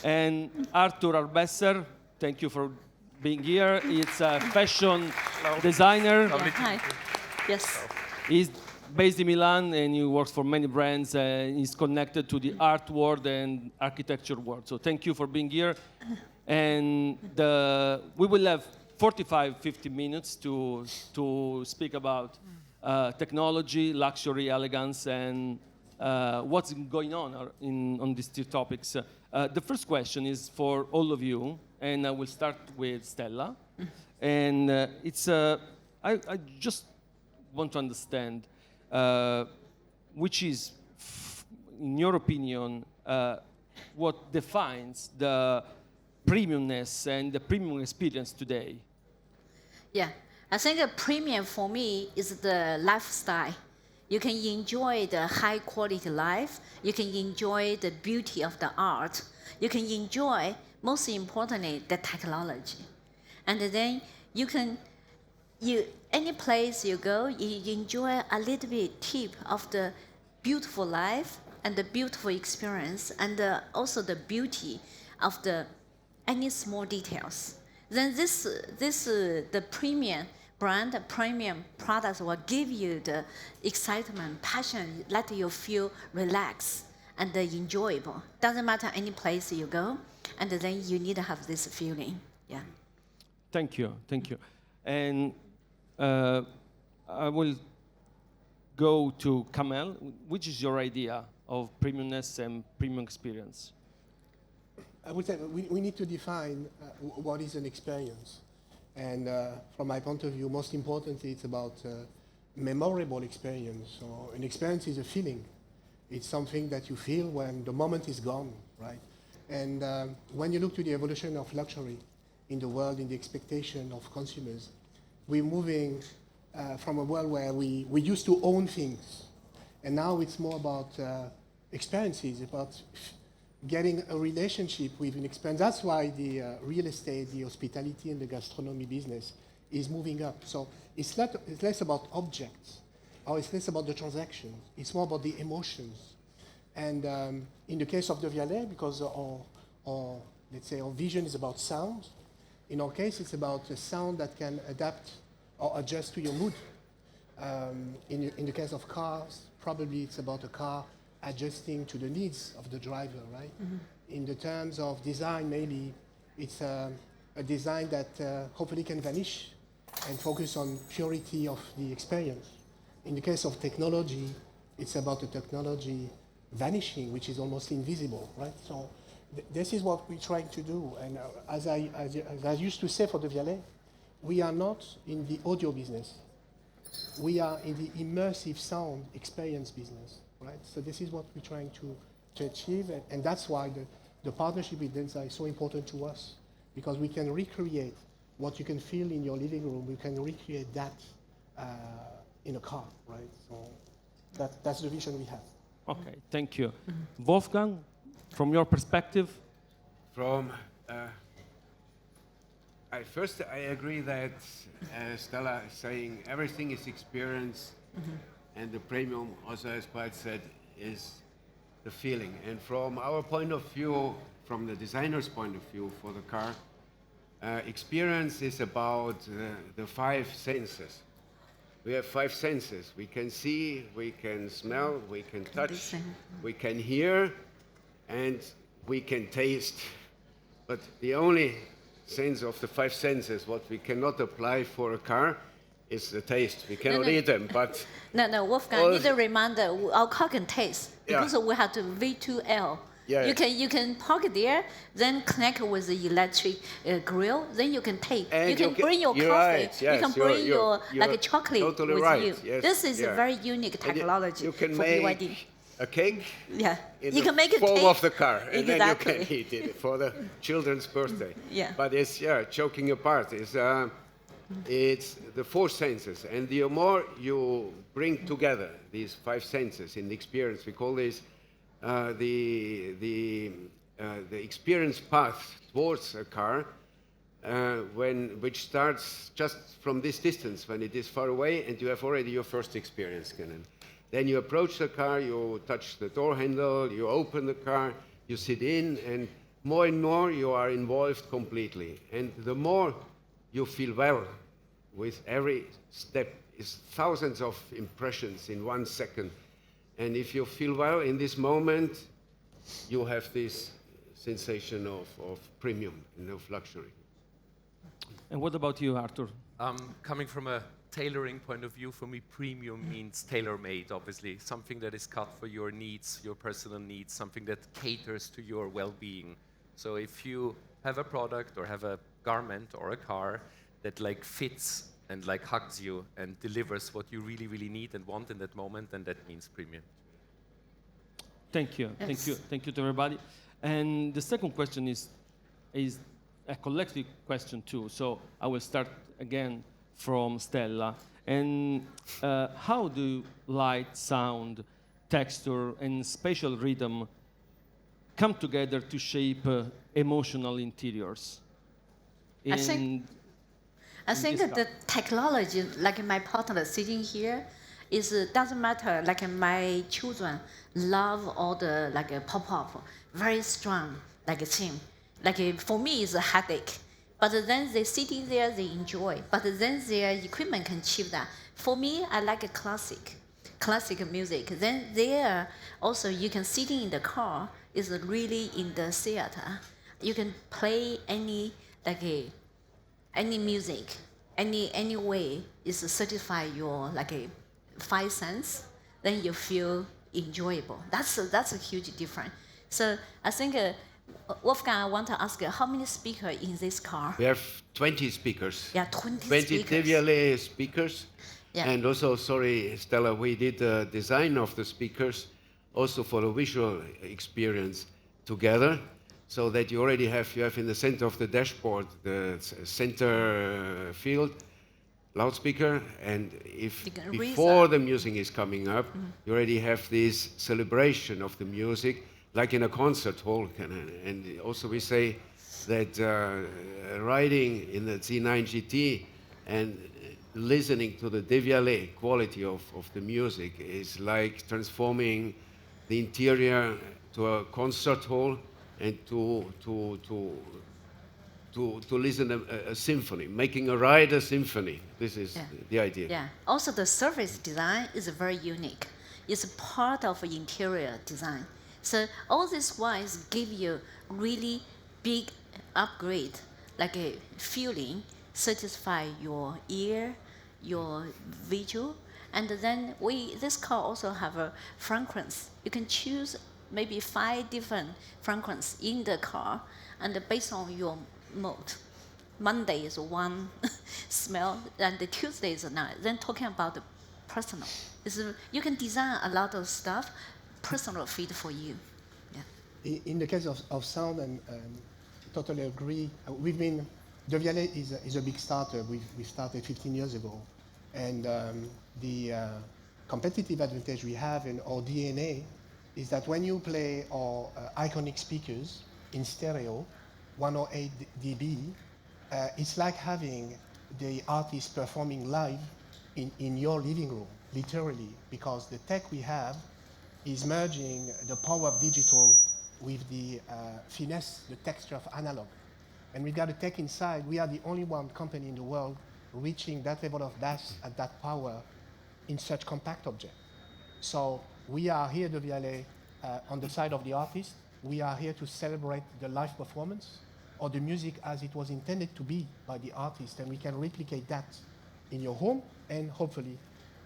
And Arthur Arbesser, thank you for being here. It's a fashion designer. Yeah, hi. Yes. He's based in Milan and he works for many brands and he's connected to the art world and architecture world. So thank you for being here. And we will have 45, 50 minutes to speak about technology, luxury, elegance, and what's going on these two topics. The first question is for all of you, and I will start with Stella. And I just want to understand which is, in your opinion, what defines the premiumness and the premium experience today? Yeah, I think a premium for me is the lifestyle. You can enjoy the high quality life. You can enjoy the beauty of the art. You can enjoy, most importantly, the technology. And then any place you go, you enjoy a little bit tip of the beautiful life and the beautiful experience and also the beauty of any small details. Then the premium brand, the premium products will give you the excitement, passion, let you feel relaxed and enjoyable. Doesn't matter any place you go, and then you need to have this feeling. Yeah. Thank you. And I will go to Kamel. Which is your idea of premiumness and premium experience? I would say we need to define what is an experience. And from my point of view, most importantly, it's about memorable experience. So an experience is a feeling. It's something that you feel when the moment is gone, right? And when you look to the evolution of luxury in the world, in the expectation of consumers, we're moving from a world where we used to own things. And now it's more about experiences, about getting a relationship with an experience. That's why the real estate, the hospitality, and the gastronomy business is moving up. So it's less about objects, or it's less about the transactions. It's more about the emotions. And in the case of the Vialet, because let's say our vision is about sound, in our case it's about a sound that can adapt or adjust to your mood. In the case of cars, probably it's about a car adjusting to the needs of the driver, right? Mm-hmm. In the terms of design, maybe it's a design that hopefully can vanish and focus on purity of the experience. In the case of technology, it's about the technology vanishing, which is almost invisible, right? So this is what we're trying to do. And as I used to say for the Vialet, we are not in the audio business. We are in the immersive sound experience business. Right? So this is what we're trying to achieve, and that's why the partnership with DENZA is so important to us, because we can recreate what you can feel in your living room. We can recreate that in a car, right? So that's the vision we have. Okay, thank you. Mm-hmm. Wolfgang, from your perspective? First, I agree that Stella is saying everything is experience. Mm-hmm. And the premium, also as Bart said, is the feeling. And from our point of view, from the designer's point of view for the car, experience is about the five senses. We have five senses. We can see, we can smell, we can touch, we can hear, and we can taste. But the only sense of the five senses, what we cannot apply for a car, is the taste. We cannot eat them, but... No, Wolfgang, I need a reminder, our car can taste, because we have the V2L. Yeah, you can park it there, then connect with the electric grill, then you can take. And you can bring your coffee, right, yes, you can bring your like a chocolate totally with right, you. Yes, this is a very unique technology you can for make BYD. A cake you can make a form cake of the car, and exactly. then you can eat it for the children's birthday. But it's, joking apart, it's the four senses, and the more you bring together these five senses in the experience, we call this the experience path towards a car, which starts just from this distance when it is far away, and you have already your first experience. Then you approach the car, you touch the door handle, you open the car, you sit in, and more you are involved completely. And the more you feel well with every step, is thousands of impressions in 1 second. And if you feel well in this moment, you have this sensation of premium and of luxury. And what about you, Arthur? Coming from a tailoring point of view, for me, premium means tailor-made, obviously. Something that is cut for your needs, your personal needs, something that caters to your well-being. So if you have a product or have a garment or a car that like fits and like hugs you and delivers what you really, really need and want in that moment, then that means premium. Thank you. Yes. Thank you. Thank you to everybody. And the second question is a collective question too. So I will start again from Stella. And how do light, sound, texture, and spatial rhythm come together to shape emotional interiors? I think this the technology, like my partner sitting here, is doesn't matter. Like my children love all the like pop-up, very strong like a theme. Like for me, it's a headache. But then they sitting there, they enjoy. But then their equipment can achieve that. For me, I like a classic music. Then there also you can sitting in the car is really in the theater. You can play any any music, any way is satisfy your like a 5 sense. Then you feel enjoyable. That's a huge difference. So I think. Wolfgang, I want to ask you, how many speakers in this car? We have 20 speakers. Yeah, 20 20 speakers. Devialet speakers. Yeah. And also, sorry, Stella, we did the design of the speakers also for the visual experience together, so that you have in the center of the dashboard the center field loudspeaker, and if You can raise before up. the music is coming up, you already have this celebration of the music, like in a concert hall. And also we say that riding in the Z9 GT and listening to the Devialet quality of the music is like transforming the interior to a concert hall and to listen a symphony, making a ride a symphony. This is the idea. Yeah. Also, the surface design is very unique. It's part of interior design. So all these wines give you really big upgrade, like a feeling, satisfy your ear, your visual, and then this car also have a fragrance. You can choose maybe 5 different fragrance in the car, and based on your mode. Monday is one smell, and the Tuesday is another. Then talking about the personal, you can design a lot of stuff, personal fit for you. Yeah. In the case of sound, and totally agree. Devialet is a big starter. We started 15 years ago, and the competitive advantage we have in our DNA is that when you play our iconic speakers in stereo, 108 dB, it's like having the artist performing live in your living room, literally, because the tech we have is merging the power of digital with the finesse, the texture of analog. And we got a tech inside. We are the only one company in the world reaching that level of bass at that power in such compact object. So we are here, Devialet, on the side of the artist. We are here to celebrate the live performance or the music as it was intended to be by the artist, and we can replicate that in your home and hopefully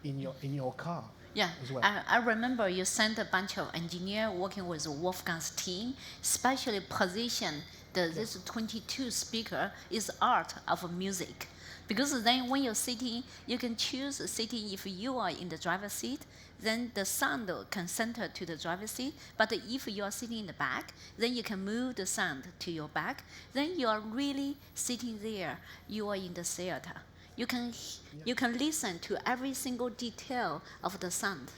in your car. Yeah, as well. I remember you sent a bunch of engineers working with Wolfgang's team, specially position this 22 speaker is art of music. Because then when you're sitting, you can choose sitting if you are in the driver's seat, then the sound can center to the driver's seat. But if you are sitting in the back, then you can move the sound to your back. Then you are really sitting there. You are in the theater. You can listen to every single detail of the sound.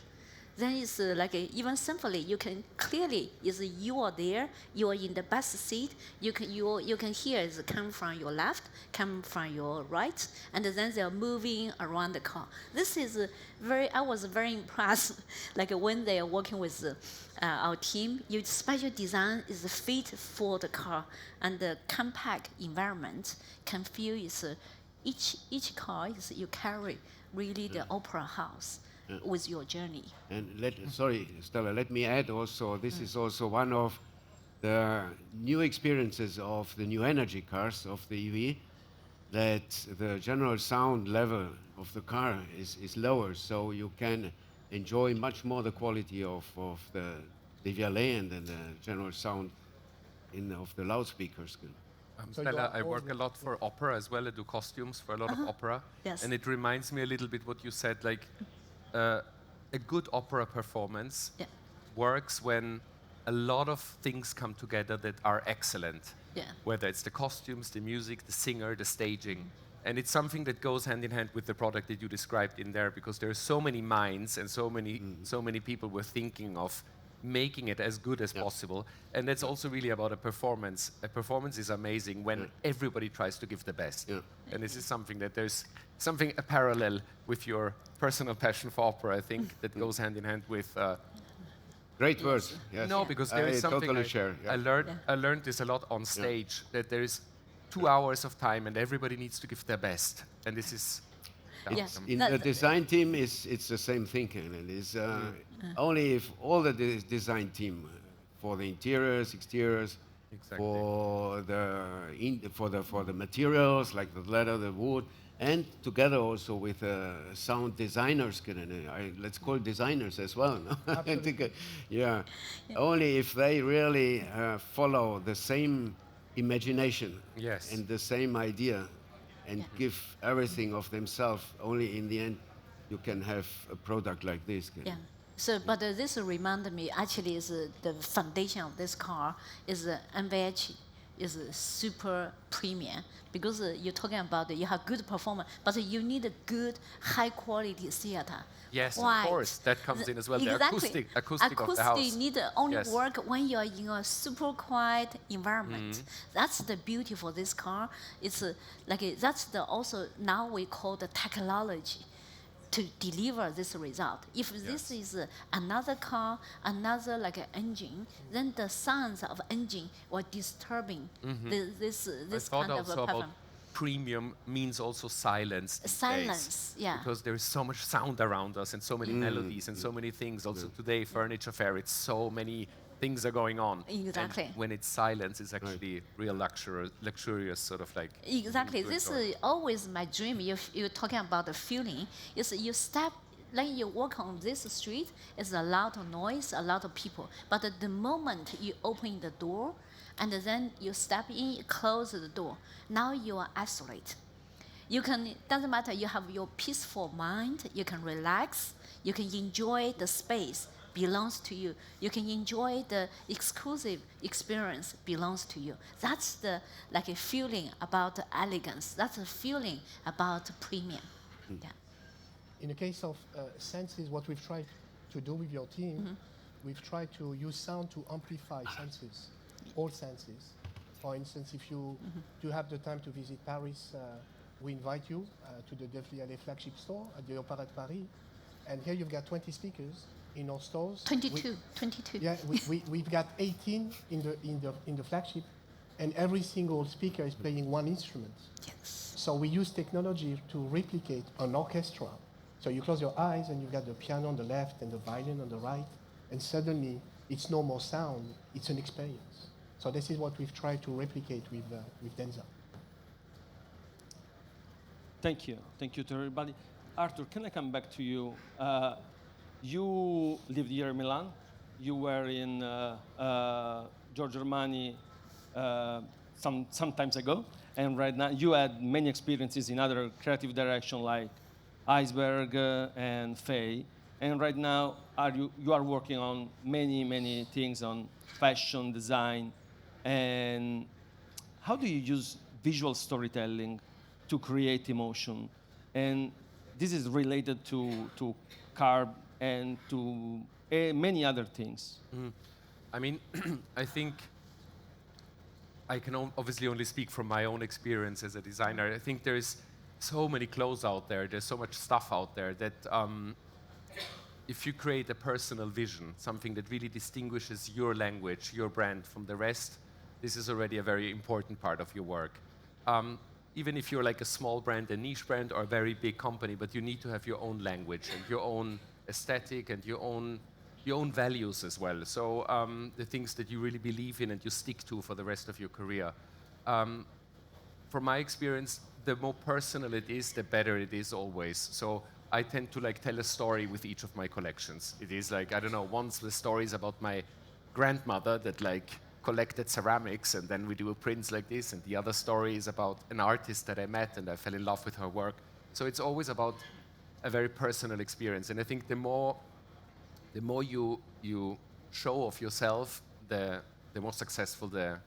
then it's like even simply you can clearly is you are there, you are in the best seat. You can hear it come from your left, come from your right, and then they're moving around the car. This is I was very impressed. Like when they are working with our team, your special design is fit for the car, and the compact environment can feel is each car is you carry really the opera house with your journey. And sorry, Stella, let me add also, this is also one of the new experiences of the new energy cars of the EV, that the general sound level of the car is lower, so you can enjoy much more the quality of the Vialet and then the general sound of the loudspeakers. So you Stella, are I work a always- lot for opera as well. I do costumes for a lot of opera. Yes. And it reminds me a little bit what you said, like a good opera performance Yeah. works when a lot of things come together that are excellent. Yeah. Whether it's the costumes, the music, the singer, the staging. And it's something that goes hand in hand with the product that you described in there, because there are so many minds and so many people were thinking of making it as good as possible. And that's also really about a performance. A performance is amazing when everybody tries to give the best. Yeah. And this is something that there's something a parallel with your personal passion for opera, I think, that goes hand in hand with Great words. Yes. no, because there is I something totally share. Yeah. I learned this a lot on stage, that there is 2 hours of time and everybody needs to give their best. And this is Yeah. In That- the design team, it's the same thinking. And it's only if all the design team, for the interiors, exteriors, Exactly. for the materials like the leather, the wood, and together also with sound designers, let's call designers as well. No? I think, yeah. Only if they really follow the same imagination Yes. and the same idea and give everything of themselves, only in the end you can have a product like this. Yeah. So, but this reminded me, actually, is the foundation of this car is NVH is super premium, because you're talking about you have good performance, but you need a good, high quality theater. Yes, of Why? course, that comes in as well, the Exactly. acoustic of the house. Need only Yes. work when you're in a super quiet environment. That's the beauty for this car. It's that's the also now we call the technology to deliver this result. If this is another car, another like an engine, then the sounds of engine were disturbing this I thought kind of also a about pattern. premium means also silence. these Silence, days, yeah. Because there is so much sound around us and so many melodies and so many things. Also today, furniture fair, it's so many things are going on. Exactly. And when it's silence, it's actually real luxurious sort of like. Exactly. to This enjoy. is always my dream. You're talking about the feeling. Is you step, like you walk on this street, it's a lot of noise, a lot of people. But at the moment you open the door, and then you step in, you close the door, now you are isolated. You can, doesn't matter, you have your peaceful mind, you can relax, you can enjoy the space belongs to you. You can enjoy the exclusive experience belongs to you. That's the like a feeling about elegance. That's a feeling about premium. Yeah. In the case of senses, what we've tried to do with your team, we've tried to use sound to amplify senses, all senses. For instance, if you do have the time to visit Paris, we invite you to the Vialet flagship store at the Opéra de Paris. And here you've got 20 speakers in our stores. 22. Yeah, we've got 18 in the flagship, and every single speaker is playing one instrument. Yes. So we use technology to replicate an orchestra. So you close your eyes and you've got the piano on the left and the violin on the right, and suddenly it's no more sound, it's an experience. So this is what we've tried to replicate with DENZA. Thank you. Thank you to everybody. Arthur, can I come back to you? You lived here in Milan. You were in Giorgio Armani some times ago. And right now, you had many experiences in other creative direction like Iceberg and Faye. And right now, you are working on many things on fashion, design. And how do you use visual storytelling to create emotion? And this is related to car and to many other things. I mean, I think I can obviously only speak from my own experience as a designer. I think there's so many clothes out there, there's so much stuff out there that if you create a personal vision, something that really distinguishes your language, your brand from the rest, this is already a very important part of your work. Even if you're like a small brand, a niche brand, or a very big company, but you need to have your own language and your own aesthetic and your own values as well. So the things that you really believe in and you stick to for the rest of your career. From my experience, the more personal it is, the better it is always. So I tend to like tell a story with each of my collections. It is like, I don't know, once the stories about my grandmother that like collected ceramics, and then we do a prints like this, and the other story is about an artist that I met and I fell in love with her work. So it's always about a very personal experience. And I think the more you show off yourself, the more successful the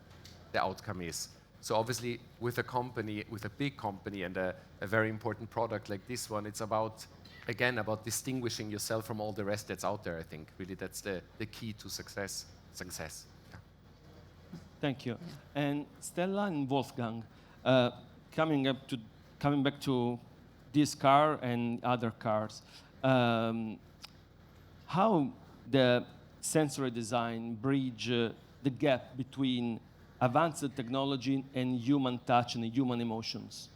outcome is. So obviously with a company, with a big company and a very important product like this one, it's about, again, about distinguishing yourself from all the rest that's out there, I think. Really, that's the key to success. Yeah. Thank you. And Stella and Wolfgang, coming back to this car and other cars, how the sensory design bridge the gap between advanced technology and human touch and human emotions?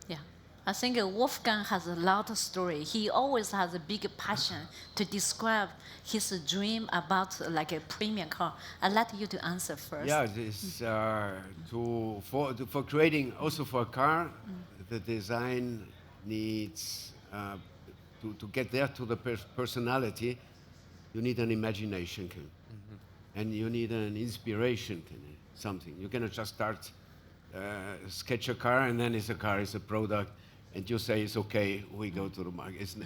Yeah, I think Wolfgang has a lot of story. He always has a big passion to describe his dream about like a premium car. I'd like you to answer first. Yeah, this for creating also for a car, the design needs to get there to the personality. You need an imagination, and you need an inspiration, something. You cannot just start sketch a car and then it's a car, it's a product, and you say it's okay. We go to the market.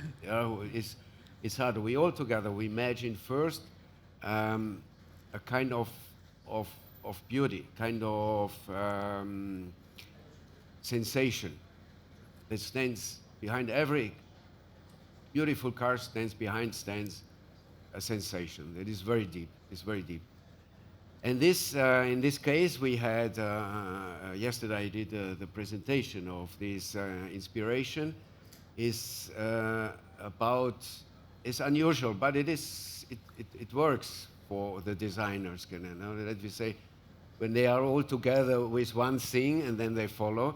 It's hard. We all together we imagine first a kind of beauty, kind of sensation that stands behind every beautiful car. Stands a sensation that is very deep. It's very deep. And this, in this case, we had yesterday. I did the presentation of this inspiration. Is it's unusual, but it works for the designers. Let me say, when they are all together with one thing and then they follow.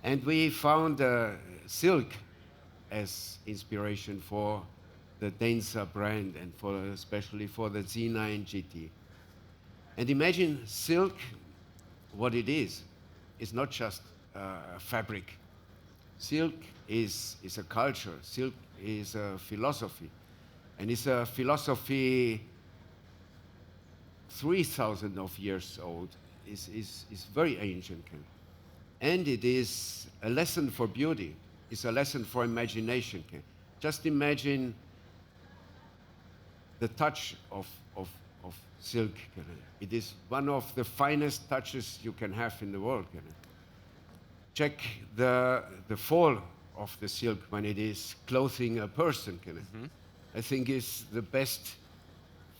And we found silk as inspiration for the DENZA brand and especially for the Z9 GT. And imagine silk, what it is. It's not just fabric. Silk is a culture. Silk is a philosophy. And it's a philosophy 3,000 of years old. It's very ancient. And it is a lesson for beauty. It's a lesson for imagination. Just imagine the touch of silk. It is one of the finest touches you can have in the world. Check the fall of the silk when it is clothing a person. I think it's the best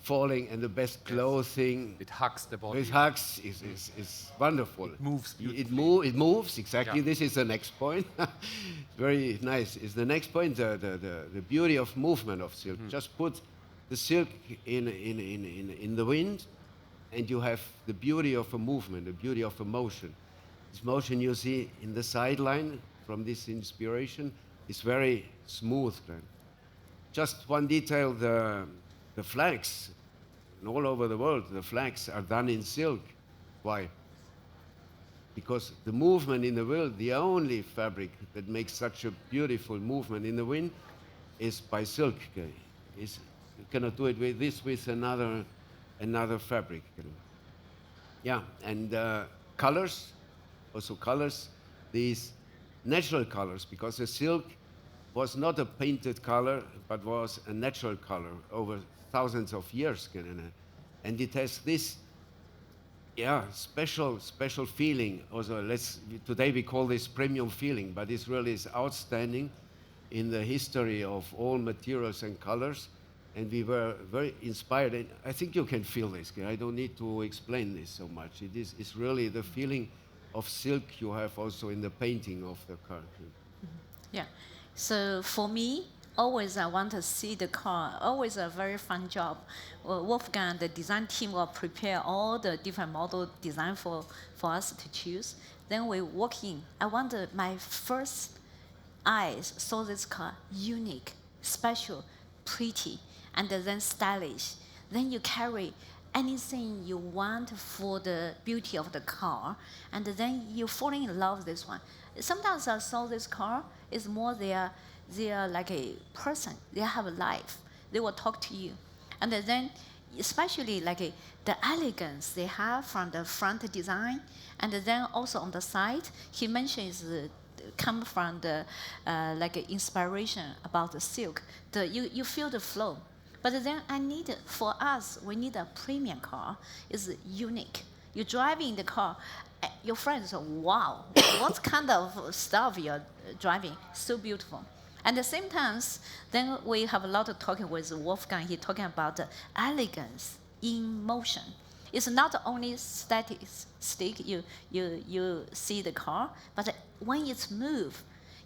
falling and the best clothing. It hugs the body. It hugs is wonderful. It moves beautifully. It moves, exactly. Yeah. This is the next point. Very nice. Is the next point the beauty of movement of silk. Just put the silk in the wind, and you have the beauty of a movement, the beauty of a motion. This motion you see in the sideline from this inspiration is very smooth. Just one detail, the flags, and all over the world, the flags are done in silk. Why? Because the movement in the wind, the only fabric that makes such a beautiful movement in the wind is by silk. You cannot do it with another fabric. Yeah, and colors, also colors, these natural colors, because the silk was not a painted color, but was a natural color over thousands of years. And it has this special feeling. Also, today we call this premium feeling, but this really is outstanding. in the history of all materials and colors, and we were very inspired. And I think you can feel this. I don't need to explain this so much. It's really the feeling of silk you have also in the painting of the car. Yeah. So for me, always I want to see the car. Always a very fun job. Wolfgang, the design team will prepare all the different model design for us to choose. Then we walk in. I want my first eyes saw this car unique, special, pretty, and then stylish. Then you carry anything you want for the beauty of the car, and then you fall in love with this one. Sometimes I saw this car is more they are like a person. They have a life. They will talk to you, and then especially like the elegance they have from the front design, and then also on the side. He mentions come from the like inspiration about the silk. You feel the flow. But then for us, we need a premium car. It's unique. You drive in the car, your friends say, wow, what kind of stuff you're driving? So beautiful. And at the same time, then we have a lot of talking with Wolfgang. He's talking about the elegance in motion. It's not only static, you see the car, but when it's moved,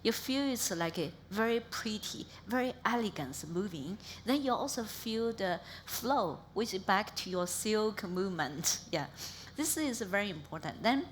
you feel it's like a very pretty, very elegant moving. Then you also feel the flow, which is back to your silk movement. Yeah, this is very important. Then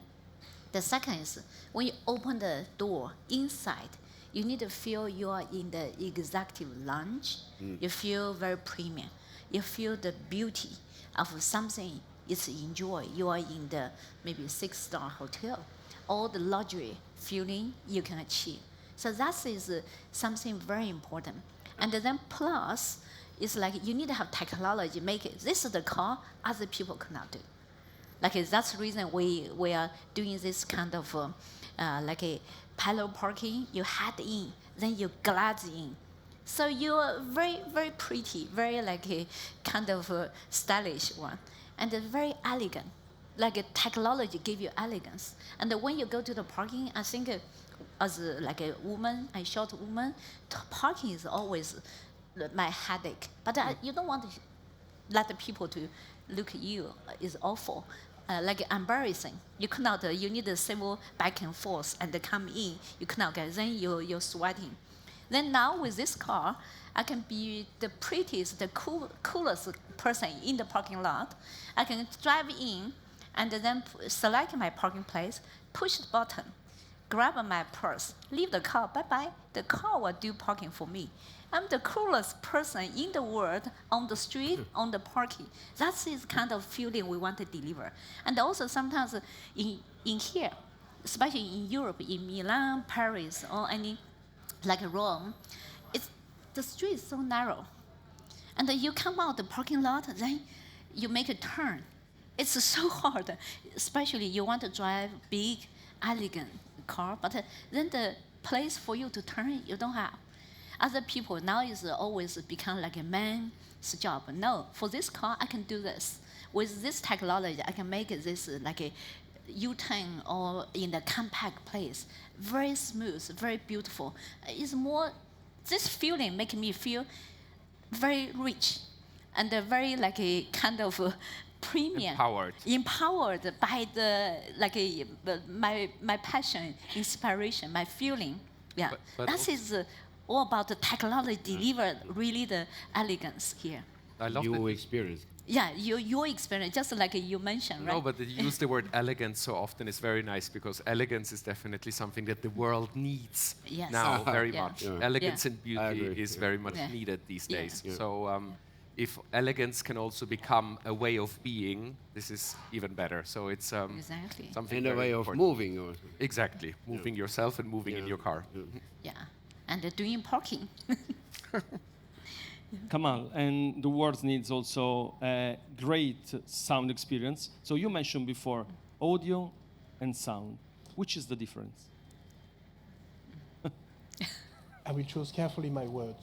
the second is when you open the door inside, you need to feel you are in the executive lounge. You feel very premium. You feel the beauty of something is enjoy. You are in the maybe 6-star hotel. All the luxury feeling you can achieve. So that is something very important. And then plus, it's like you need to have technology make it. This is the car other people cannot do. Like that's the reason we are doing this kind of like a parallel parking. You head in, then you glide in. So you're very, very pretty, very like a kind of stylish one, and very elegant. Like a technology give you elegance. And when you go to the parking, I think as like a woman, a short woman, parking is always my headache. But you don't want to let the people to look at you. It's awful. Like embarrassing. You cannot. You need to civil back and forth and come in. You cannot get. Then you're sweating. Then now with this car, I can be the prettiest, the coolest person in the parking lot. I can drive in, and then select my parking place, push the button, grab my purse, leave the car. Bye bye. The car will do parking for me. I'm the coolest person in the world on the street, on the parking. That's the kind of feeling we want to deliver. And also sometimes in here, especially in Europe, in Milan, Paris, or any like Rome, the street is so narrow. And then you come out the parking lot, then you make a turn. It's so hard, especially you want to drive big, elegant car, but then the place for you to turn, you don't have. Other people now is always become like a man's job. No, for this car, I can do this. With this technology, I can make this like a U-turn or in a compact place. Very smooth, very beautiful. It's more, this feeling make me feel very rich and very like a kind of premium. Empowered by the like my passion, inspiration, my feeling. Yeah, but that is all about the technology delivered really the elegance here. I love your experience. Yeah, your experience, just like you mentioned, right? No, but you use the word elegance so often is very nice because elegance is definitely something that the world needs Yes. now very Yeah. much. Yeah. Elegance Yeah. and I beauty agree. is very much Yeah. needed these Yeah. days. Yeah. So if elegance can also become a way of being, this is even better. So it's Exactly. something And a very way of important. moving also. Exactly, moving yourself and moving in your car. Yeah, and doing parking. Kamal, and the world needs also a great sound experience. So you mentioned before audio and sound. Which is the difference? I will choose carefully my words.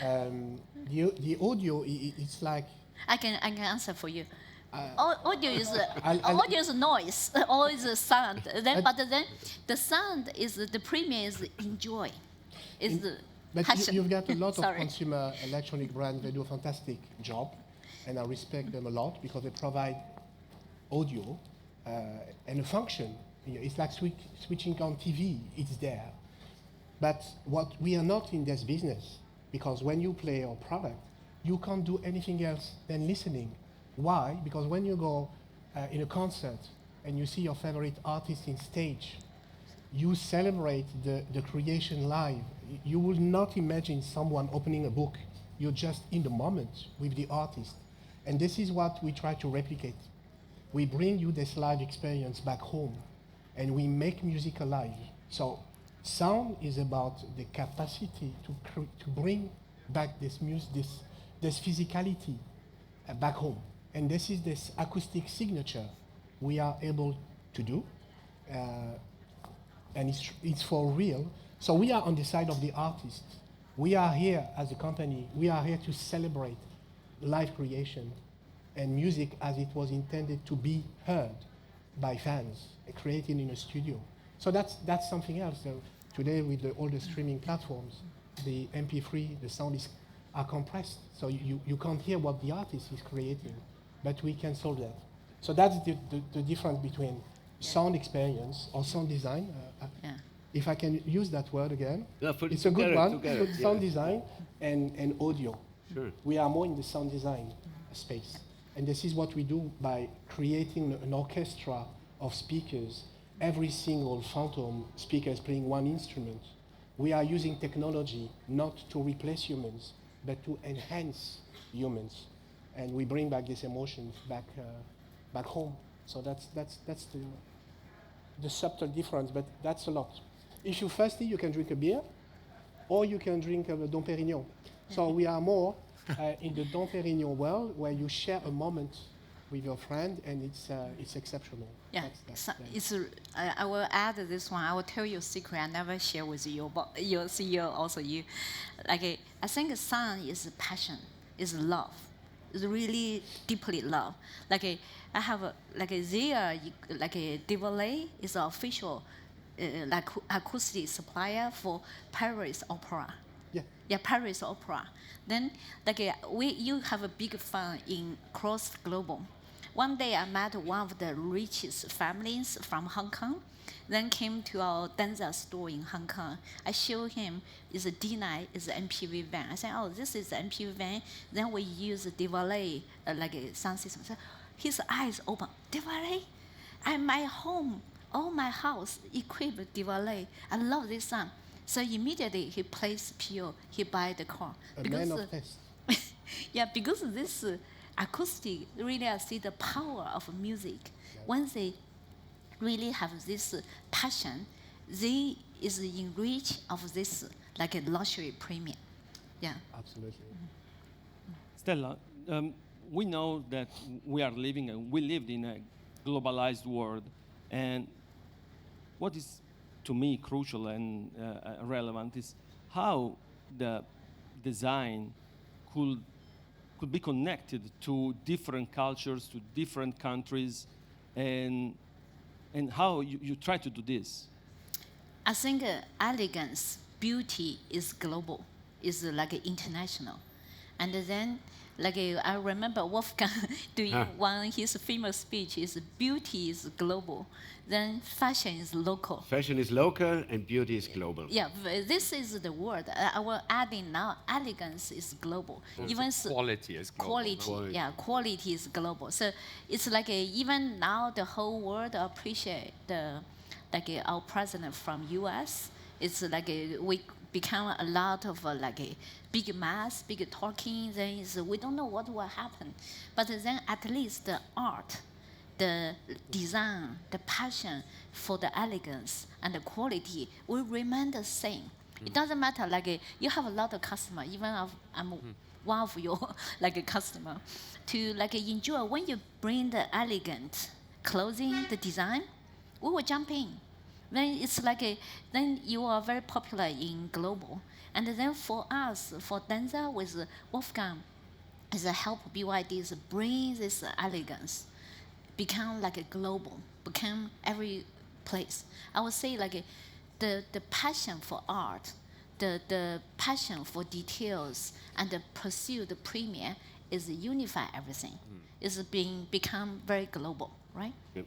The audio, it's like I can answer for you. Audio is I'll- audio is noise, or is a sound. Then, but then the sound is the premium is enjoy. Is But passion. you've got a lot of Sorry. consumer electronic brands. They do a fantastic job, and I respect them a lot because they provide audio and a function. It's like switching on TV. It's there. But what we are not in this business, because when you play our product, you can't do anything else than listening. Why? Because when you go in a concert and you see your favorite artist in stage, you celebrate the creation live. You will not imagine someone opening a book. You're just in the moment with the artist. And this is what we try to replicate. We bring you this live experience back home, and we make music alive. So sound is about the capacity to bring back this physicality back home. And this is this acoustic signature we are able to do. And it's for real. So we are on the side of the artist. We are here as a company. We are here to celebrate live creation and music as it was intended to be heard by fans, created in a studio. So that's something else. Today, with all the streaming platforms, the MP3, the sound are compressed, so you can't hear what the artist is creating, but we can solve that. So that's the difference between sound experience or sound design. If I can use that word again, it's a good one. Good sound design and audio. Sure. We are more in the sound design space. And this is what we do by creating an orchestra of speakers. Every single phantom speaker is playing one instrument. We are using technology not to replace humans, but to enhance humans. And we bring back these emotions back home. So that's the subtle difference, but that's a lot. If you're thirsty, you can drink a beer, or you can drink a Dom Pérignon. So we are more in the Dom Pérignon world, where you share a moment with your friend, and it's exceptional. Yeah, I will add this one. I will tell you a secret I never share with you, but your CEO, also you. Like, I think sound is passion, is love. It's really deeply love. Like, I have Devalet is an official acoustic supplier for Paris Opera. Yeah, Paris Opera. Then, you have a big fan in cross global. One day I met one of the richest families from Hong Kong, then came to our DENZA store in Hong Kong. I showed him, it's a D9, it's an MPV van. I said, oh, this is the MPV van. Then we use the Devalet, like a sound system. So his eyes open, Devalet? And my home, all my house equipped with Devalet. I love this sound. So immediately he plays PO, he buy the car. A man of taste. Yeah, because this acoustic, really I see the power of music. Yeah. Once they really have this passion, they is enriched of this like a luxury premium. Yeah. Absolutely. Stella, we know that we lived in a globalized world, and what is to me crucial and relevant is how the design could be connected to different cultures, to different countries, and how you try to do this. I think elegance, beauty is global, is like international. And then, like I remember Wolfgang doing one his famous speech is beauty is global, then fashion is local. Fashion is local and beauty is global. Yeah, this is the word. I will add in now. Elegance is global. Even quality is global. Quality is global. So it's like even now the whole world appreciate our president from U.S. It's like we become a lot of big mass, big talking. Then we don't know what will happen, but then at least the art, the design, the passion for the elegance and the quality will remain the same. It doesn't matter. You have a lot of customers. Even I'm one of your customer to enjoy when you bring the elegant clothing, the design. We will jump in. Then it's then you are very popular in global. And then for us, for DENZA with Wolfgang, is a help BYD to bring this elegance, become a global, become every place. I would say the passion for art, the passion for details and the pursuit of premium is unify everything. Is become very global, right? Yep.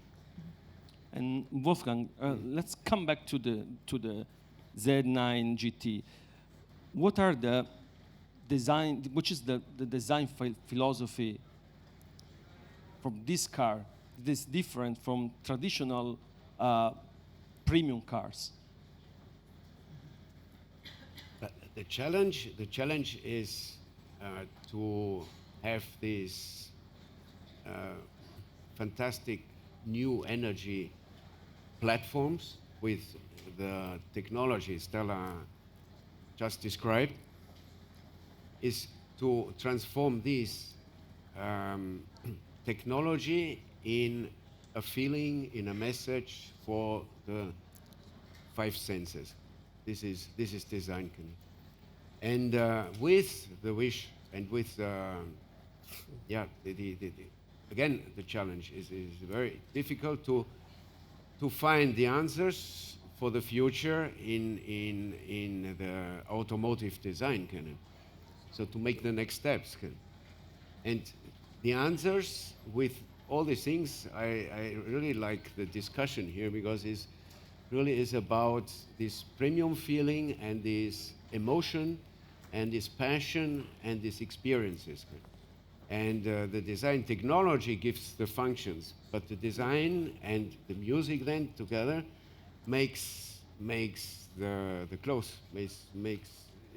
And Wolfgang, let's come back to the Z9 GT. What are the design? Which is the design philosophy from this car? This different from traditional premium cars. The challenge is to have these fantastic new energy platforms with the technology Stella just described, is to transform this technology in a feeling, in a message for the five senses. This is design. And with the wish and with again, the challenge is very difficult to find the answers for the future in the automotive design. So to make the next steps. And the answers with all these things, I really like the discussion here because it really is about this premium feeling and this emotion and this passion and these experiences. And the design technology gives the functions, but the design and the music then together makes the clothes, makes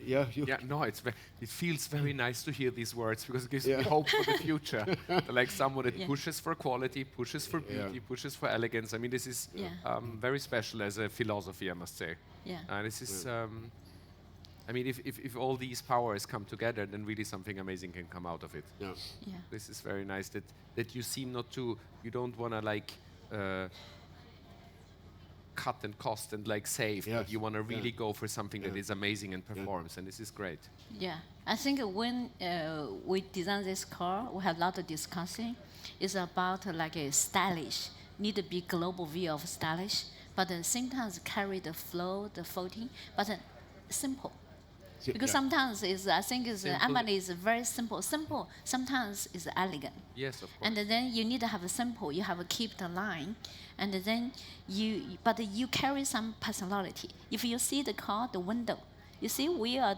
it feels very nice to hear these words because it gives me hope for the future. Like someone that pushes for quality, pushes for beauty, pushes for elegance. I mean, this is very special as a philosophy, I must say. Yeah. This is, I mean, if all these powers come together, then really something amazing can come out of it. Yeah. Yeah. This is very nice that you seem not to, you don't want to like cut and cost and like save, but you want to really go for something that is amazing and performs, and this is great. Yeah, I think when we design this car, we have a lot of discussing. It's about like a stylish, need to be global view of stylish, but sometimes carry the flow, the floating, but simple. Because sometimes I think Amani is very simple. Simple sometimes is elegant. Yes, of course. And then you need to have a simple. You have to keep the line, and then but you carry some personality. If you see the car, the window, you see we are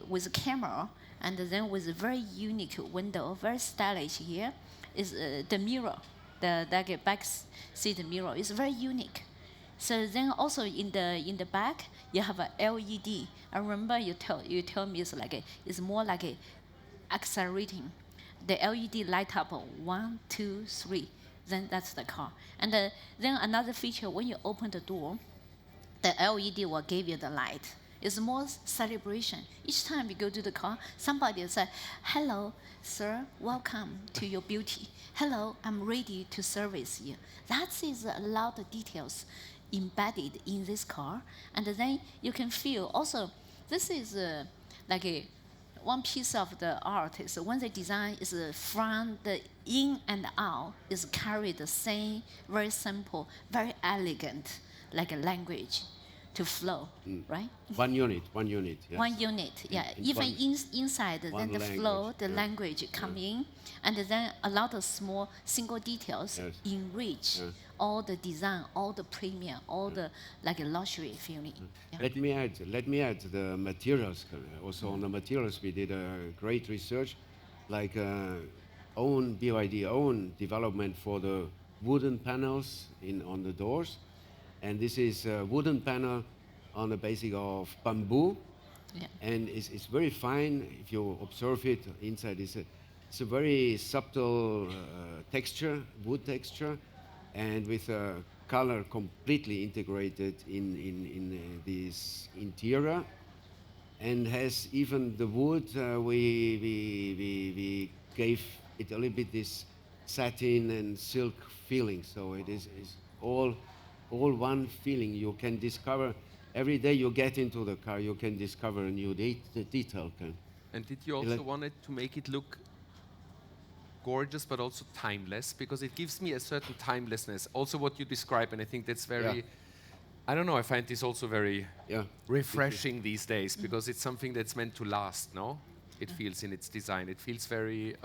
with a camera, and then with a very unique window, very stylish here, is the mirror, the back seat mirror is very unique. So then also in the back you have a LED. I remember you tell me it's more like a accelerating. The LED light up 1, 2, 3. Then that's the car. And then another feature, when you open the door, the LED will give you the light. It's more celebration. Each time you go to the car, somebody will say, "Hello, sir, welcome to your beauty. Hello, I'm ready to service you." That is a lot of details embedded in this car, and then you can feel also this is one piece of the art is when the design is from the in and out is carried the same very simple, very elegant like a language to flow, right? One unit. Yes. One unit, yeah. Even inside, then the flow, the language come in, and then a lot of small single details enrich all the design, all the premium, all the luxury feeling. Yeah. Let me add the materials. Also on the materials, we did a great research, like own BYD own development for the wooden panels on the doors. And this is a wooden panel on the basis of bamboo, and it's very fine. If you observe it inside, it's a very subtle texture, wood texture, and with a color completely integrated in this interior, and has even the wood. We gave it a little bit this satin and silk feeling, so it is all one feeling. You can discover every day you get into the car, you can discover a new detail. And did you also want it to make it look gorgeous but also timeless? Because it gives me a certain timelessness. Also what you describe, and I think that's very I don't know. I find this also very Yeah. refreshing these days because it's something that's meant to last. No, it feels in its design. It feels very.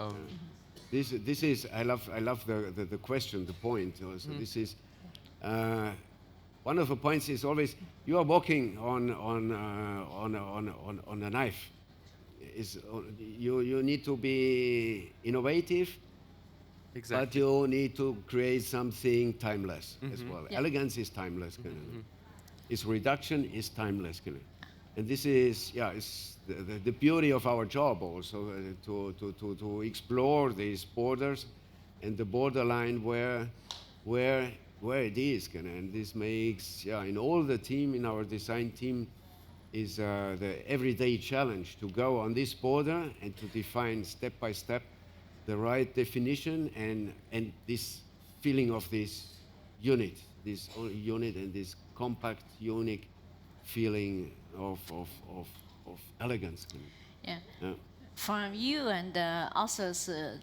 This is I love the question, the point. Also. This is one of the points is always you are walking on a knife. You need to be innovative, Exactly. but you need to create something timeless as well. Yeah. Elegance is timeless. Its reduction is timeless. And this is is the beauty of our job also to explore these borders and the borderline where it is. And this makes in all the team, in our design team, is the everyday challenge to go on this border and to define step by step the right definition and this feeling of this unit and this compact, unique feeling of elegance. Yeah. Yeah. From you and also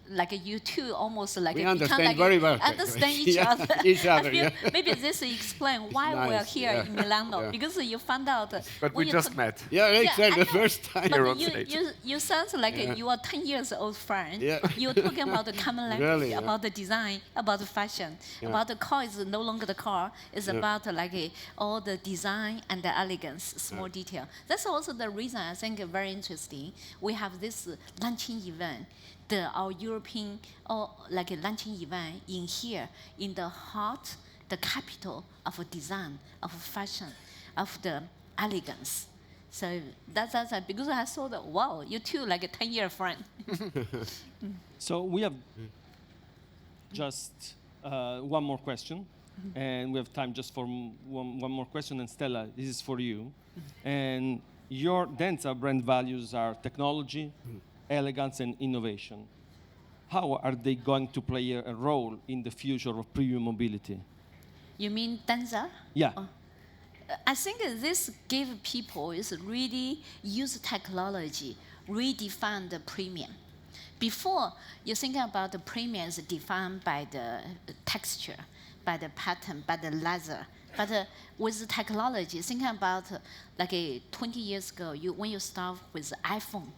like you two almost like We become understand like very well. understand each Yeah, other. each other, I feel yeah. maybe this explain why we're nice, here yeah. in Milano Yeah. because you found out. But when we you just talk- met. Yeah, Yeah, exactly. I The know. first time. Here But on stage. you sound like Yeah. you are 10 years old friend. Yeah. You're talking about the common language, Really, yeah. about the design, about the fashion, Yeah. about the car is no longer the car. It's Yeah. about all the design and the elegance, small detail. That's also the reason I think very interesting. We have this launching event, our European like a launching event in here, in the heart, the capital of design, of fashion, of the elegance. So that's because I saw that, wow, you two like a 10-year friend. So we have just one more question, and we have time just for one more question. And Stella, this is for you. And your DENZA brand values are technology, elegance, and innovation. How are they going to play a role in the future of premium mobility? You mean DENZA? Yeah. I think this give people is really use technology, redefine the premium. Before, you think about the premium is defined by the texture, by the pattern, by the leather. But with the technology, think about 20 years ago, when you start with iPhone,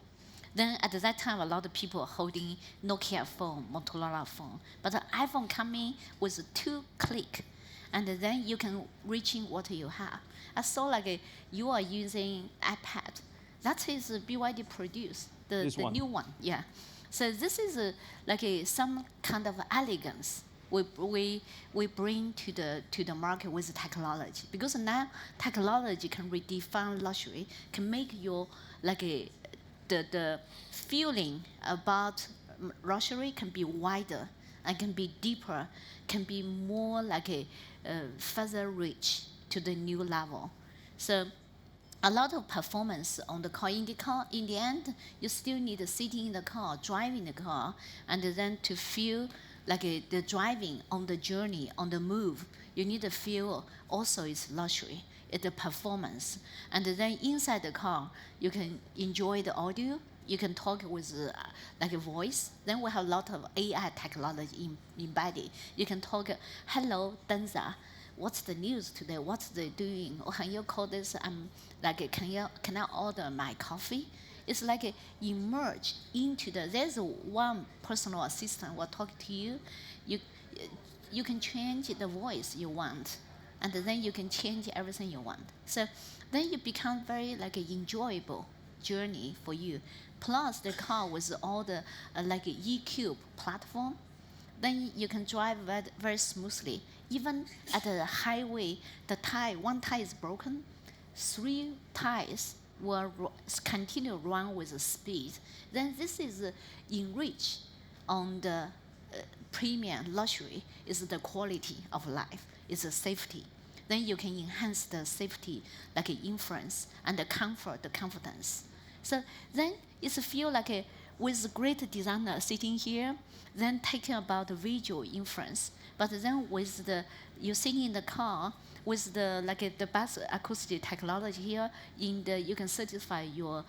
then at that time, a lot of people are holding Nokia phone, Motorola phone. But the iPhone coming with 2 click, and then you can reach in what you have. I saw you are using iPad. That is BYD produced, the This one. new one, yeah. So this is some kind of elegance we bring to the market with technology, because now technology can redefine luxury, can make your the feeling about luxury can be wider and can be deeper, can be more further reach to the new level. So a lot of performance on the car. In the end, you still need to sit in the car, driving the car, and then to feel the driving on the journey, on the move. You need to feel also it's luxury, it's the performance. And then inside the car, you can enjoy the audio, you can talk with a voice. Then we have a lot of AI technology embedded. You can talk, hello, DENZA, what's the news today? What's they doing? Or can you call this? Can I order my coffee? It's emerge into there's one personal assistant will talk to you. You can change the voice you want, and then you can change everything you want. So then you become very enjoyable journey for you. Plus the car with all the E-Cube platform, then you can drive very, very smoothly. Even at the highway, one tire is broken, 3 tires will continue run with the speed. Then this is enriched on the premium luxury, is the quality of life, is the safety. Then you can enhance the safety influence and the comfort, the confidence. So then it's feel with great designer sitting here, then taking about the visual influence. But then with you sitting in the car with the best acoustic technology here, you can satisfy your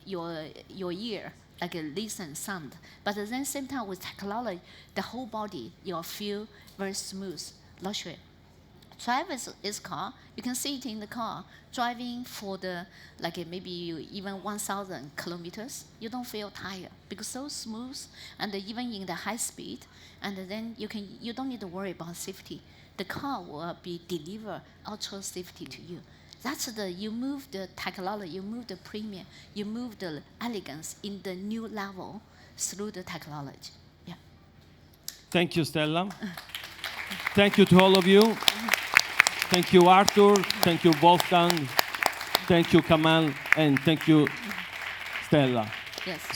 ear, listen sound. But then same time with technology, the whole body you'll feel very smooth, luxury. drive his car, you can sit in the car, driving for the, like maybe even 1,000 kilometers, you don't feel tired because so smooth, and even in the high speed, and then you don't need to worry about safety. The car will be deliver ultra safety to you. That's you move the technology, you move the premium, you move the elegance in the new level through the technology. Yeah. Thank you, Stella. Thank you to all of you. Thank you, Arthur. Thank you, Wolfgang. Thank you, Kamel. And thank you, Stella. Yes.